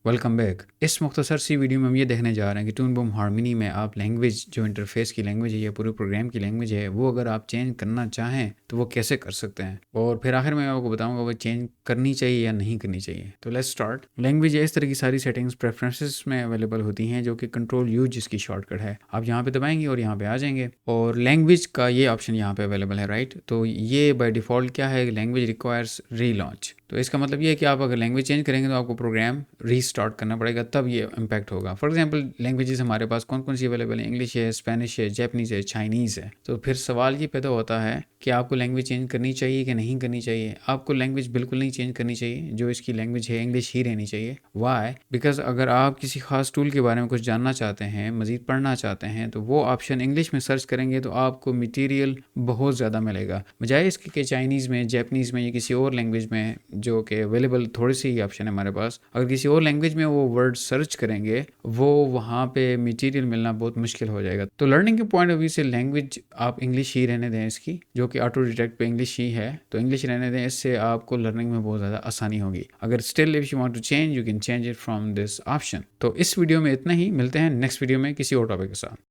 Welcome back. इस मुख्तसर सी video में हम ये देखने जा रहे हैं कि टून बूम हार्मनी में आप लैंग्वेज जो इंटरफेस की लैंग्वेज है या पूरे प्रोग्राम की लैंग्वेज है वो अगर आप चेंज करना चाहें तो वो कैसे कर सकते हैं, और फिर आखिर में मैं आपको बताऊंगा वो चेंज करनी चाहिए या नहीं करनी चाहिए। तो लेट्स स्टार्ट। लैंग्वेज इस तरह की सारी सेटिंग्स प्रेफरेंसेस में अवेलेबल होती हैं जो कि कंट्रोल यू जिसकी शॉर्टकट है। आप यहाँ पे दबाएंगे और यहाँ पे आ जाएंगे और लैंग्वेज का ये ऑप्शन यहाँ पे अवेलेबल है, राइट। तो ये बाय डिफ़ॉल्ट क्या है, लैंग्वेज रिक्वायर्स रीलॉन्च। तो इसका मतलब ये है कि आप अगर लैंग्वेज चेंज करेंगे तो आपको प्रोग्राम रीस्टार्ट करना पड़ेगा, तब ये इम्पैक्ट होगा। फॉर एग्जांपल लैंग्वेजेस हमारे पास कौन कौन सी अवेलेबल है, इंग्लिश है, स्पेनिश है, जैपनीज़ है, चाइनीज़ है। तो फिर सवाल ये पैदा होता है कि आपको लैंग्वेज चेंज करनी चाहिए कि नहीं करनी चाहिए। आपको लैंग्वेज बिल्कुल नहीं चेंज करनी चाहिए, जो इसकी लैंग्वेज है इंग्लिश ही रहनी चाहिए। वाई? बिकॉज अगर आप किसी खास टूल के बारे में कुछ जानना चाहते हैं, मज़ीद पढ़ना चाहते हैं, तो वो ऑप्शन इंग्लिश में सर्च करेंगे तो आपको मटीरियल बहुत ज़्यादा मिलेगा, बजाय इसके कि चाइनीज़ में, जैपनीज़ में या किसी और लैंग्वेज में जो कि अवेलेबल थोड़ी सी ही ऑप्शन है हमारे पास। अगर किसी और लैंग्वेज में वो वर्ड सर्च करेंगे वो वहाँ पे मटेरियल मिलना बहुत मुश्किल हो जाएगा। तो लर्निंग के पॉइंट ऑफ व्यू से लैंग्वेज आप इंग्लिश ही रहने दें इसकी, जो कि ऑटो डिटेक्ट पे इंग्लिश ही है, तो इंग्लिश रहने दें। इससे आपको लर्निंग में बहुत ज़्यादा आसानी होगी। अगर still if you want to change you can change it from this option. तो इस वीडियो में इतना ही, मिलते हैं नेक्स्ट वीडियो में किसी और टॉपिक के साथ।